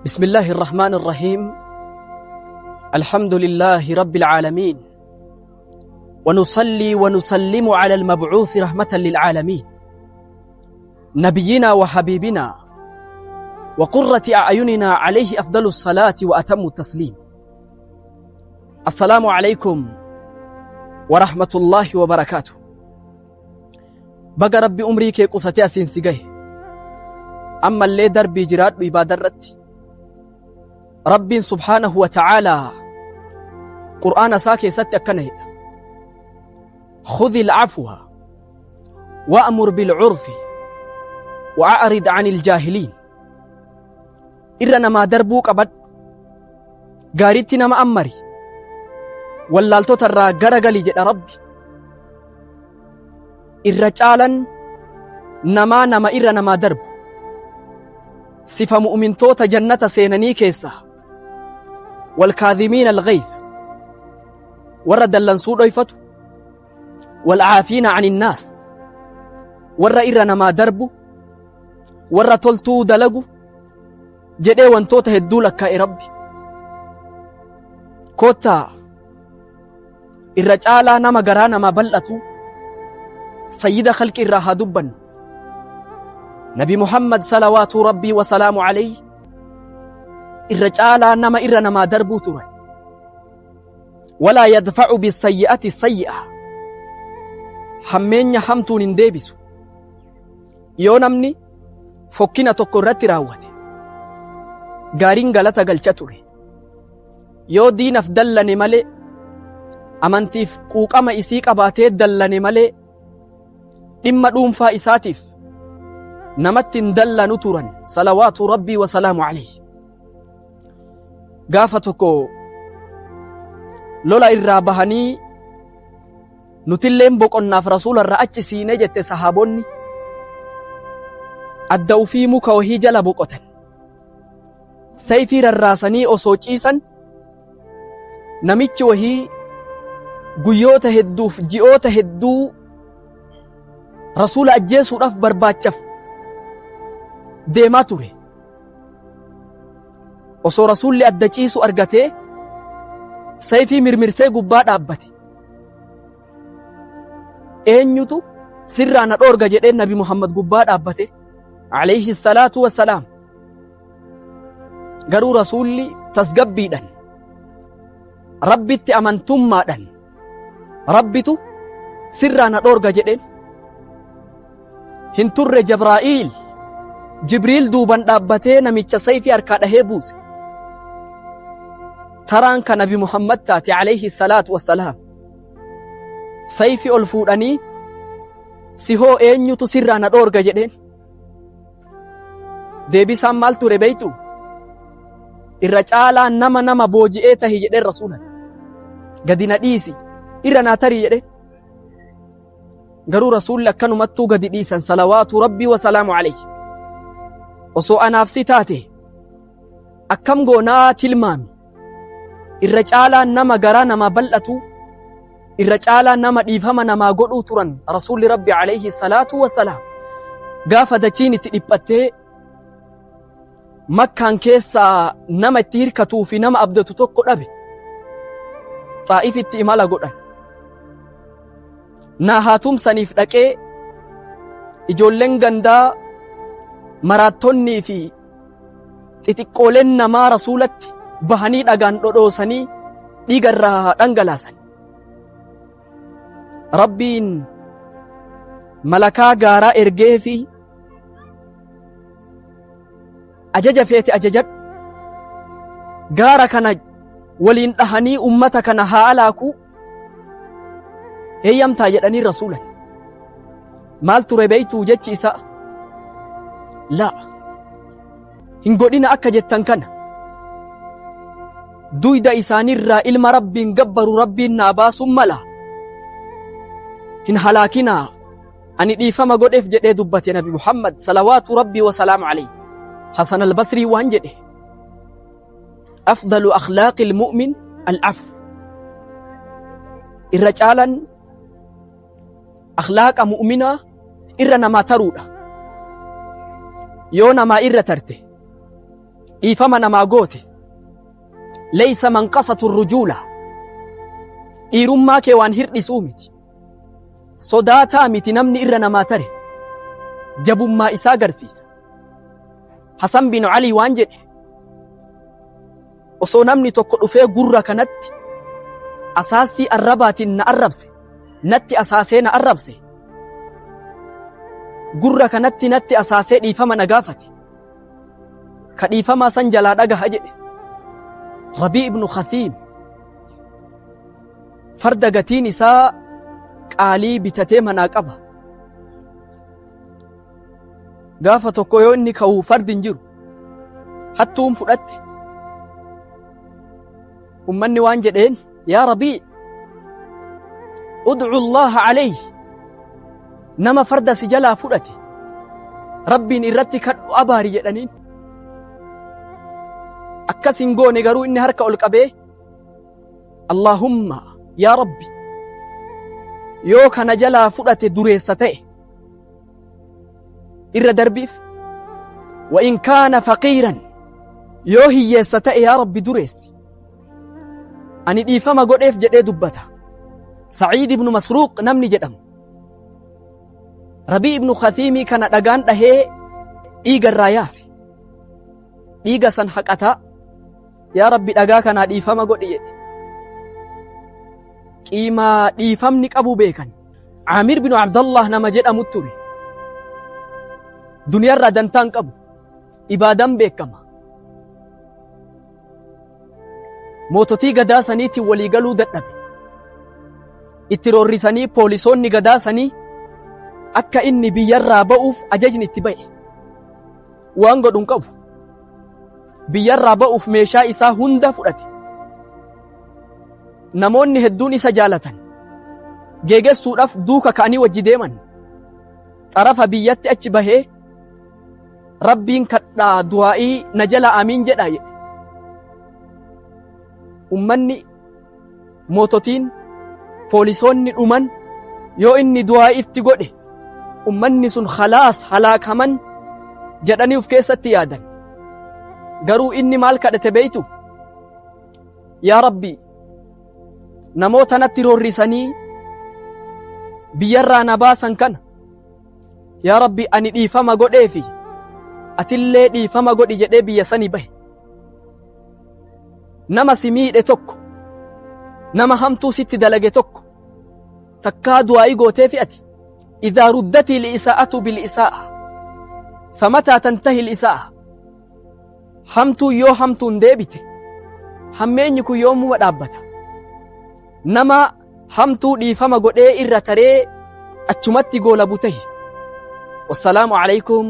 بسم الله الرحمن الرحيم. الحمد لله رب العالمين، ونصلي ونسلم على المبعوث رحمة للعالمين، نبينا وحبيبنا وقرة أعيننا، عليه أفضل الصلاة وأتم التسليم. السلام عليكم ورحمة الله وبركاته. بقى ربي أمري كي قصتي أسين سيقه، أما اللي دربي جراد بإبادة رتي رب سبحانه وتعالى قرآن ساكي ستكنه: خذ العفو وأمر بالعرف وأعرض عن الجاهلين. إرنا ما دربوك أبد قارتنا ما أمري واللالتو ترى قرقلي جد ربي. الرجالا نما إرنا ما دربو صفة مؤمن توتا جنة سيناني كيسا والكاذمين الغيظ ورد اللنسود ويفتو والعافين عن الناس ور إرنا ما دربو ور تلتو دلقو جدي وانتوتا هدو لك يا ربي. كوتا الرجالة نما قرانا ما بلأتو سيد خلق الراها دبا نبي محمد صلوات ربي وسلام عليه. الرجال نما إرنا ما دربو ترى ولا يدفع بالسيئة السيئة. حمين حمتون انديبسو يو نمني فكنا تقررت راوته غارين غلطة غلطة يو دين افدلني ملي امانتيف قوقما اسيق اباتي دلني ملي إما دوم فائساتيف نمت دل نترا صلوات ربي وسلام عليه. قافتكو لولا إرابهني نتلم بقنا في رسول الرأج سينجت صحابوني أدو في مكوهي جل بقوتن سيفير الراسني أصوچيسا نميچ وهي قيوت هدو جيوت هدو رسول أجيسو رف برباچف deemaa ture. osoo rasuulli adda ciisu argatee sayfii mirmirsee gubbaa dhaabbate. eenyutu sirraa na dhoorga jedhee nabi Muhammad gubbaa dhaabbate alayhi salaatu wassalaam. garuu rasuulli tasgabbiidhan rabbitti amantummaadhan rabbitu sirraa na dhoorga jedheen. hin turre Jibraa'iil Jibriil duuban dhaabbatee namicha sayfii harkaa dhahee buuse. taraan ka nabi Muhammad taate alayhi salaatu wassalaam. sayfii ol fuudhanii si hoo eenyutu sirraa na dhoorga jedheen. deebisaan maal ture beeytu? irra caalaa nama booji'ee tahi jedheen rasuulan. gadi na dhiisi irra naa tarii jedheen. garuu rasuulli akkanumattuu gadi dhiisan salawaatu rabbii wasalaamu alayhi. osoo anaaf si taate akkam goonaa tilmaami. irra caalaa nama garaa nama bal'atu irra caalaa nama dhiifama namaa godhuu turan rasuulli rabbi alayhi salaatu wassalaam. gaafa dachiin itti dhiphattee makkaan keessaa nama itti hirkatuu fi nama abdatu tokko dhabe xaa'if itti imala godhan. naa haatumsaniif dhaqee ijoolleen gandaa maraattonnii fi xixiqqooleen namaa rasuulatti bahanii dhagaan dhodhoosanii dhiigarraa dhangalaasan. rabbiin malakaa gaaraa ergee fi ajaja feete ajajadhu gaara kana waliin dhahanii ummata kana haa alaaku heeyyamtaa jedhanii rasuulan. maal ture beeytuu jechi isaa? laa hin godhina akka jettan kana. duyda isaanirraa ilma rabbiin gabbaru rabbiin naa baasuun mala. hin halaakinaa ani dhiifama godheef jedhee dubbate nabi Muhammad salawaatu rabbii wasalaamu alayhi. Hasan al-Basrii waan jedhe afdalu akhlaaqi ilmu'min al-afw. irra caalan akhlaaqa mu'minaa irra namaa taruudha. yoo namaa irra tarte dhiifama namaa goote laysa manqasatu rujuula dhiirummaa kee waan hirdhisuu miti sodaataa miti namni irra namaa tare jabummaa isaa agarsiisa. Hasan bin Ali waan jedhe osoo namni tokko dhufee gurra kanatti asaasii arrabaatiin na arrabse natti asaasee na arrabse gurra kanatti natti asaasee dhiifama na gaafate ka dhiifamaa san jalaa dhagaha jedhe. Rabii ibnu Khathiim farda gatiin isaa qaalii bitatee manaa qaba. Gaafa tokko yoo inni ka'uu fardi hin jiru hattuun fudhatte ummanni waan jedheen yaa Rabii ud'u Allaha alayhi nama farda si jalaa fudhate rabbiin irratti kadhu abaari jedhaniin. Akkas hin goone garuu inni harka ol qabee Allahumma yaa Rabbi yoo kana jalaa fudhate dureessa ta'e irra darbiif wa in kaana faqiiran yoo hiyyeessa ta'e yaa Rabbi dureessi ani dhiifama godheef jedhee dubbata. Sa'iid ibnu Masruuq namni jedhamu Rabii ibnu Khathiimii kana dhagaan dhahee dhiiga irraa yaase dhiiga san haqataa yaa Rabbi dhagaa kanaa dhiifama godhi jedhe. Qiimaa dhiifamni qabu beekan. Aamir bin Abdallah nama jedhamu ture duniyaarraa dantaan qabu ibaadan beekama moototii gadaa saniitiin walii galuu dadhabe itti roorrisanii poolisoonni gadaa sanii akka inni biyyarraa ba'uuf ajajni itti ba'e waan godhun qabu biyyarraa ba'uuf meeshaa isaa hunda fudhate. Namoonni hedduun isa jaalatan geegessuudhaaf duuka ka'anii wajji deeman xarafa biyyatti achi bahee rabbiin kadhaa du'aa'ii na jala amiin jedhaa jedhe. Ummanni moototiin poolisoonni dhuman yoo inni du'aa'ii itti godhe ummanni sun khalaas halaakaman jedhanii uf keessatti yaadan. Garuu inni maal kadhate beeytu yaa Rabbi namoota natti roorrisanii biyyarraa na baasan kana yaa Rabbi ani dhiifama godheefi atillee dhiifama godhi jedhee biyya sanii bahe. Nama si miidhe tokko nama hamtuu sitti dalage tokko takkaa du'aa'ii gooteefi ati idhaa ruddatii li'isaa'atu bil'isaa'a famataa tantahi li'isaa'a hamtuu yoo hamtuun deebite hammeenyi kun yoomuma dhaabbata. Nama hamtuu dhiifama godhee irra taree achumatti goolabu tahi. Wassalaamu alaykum.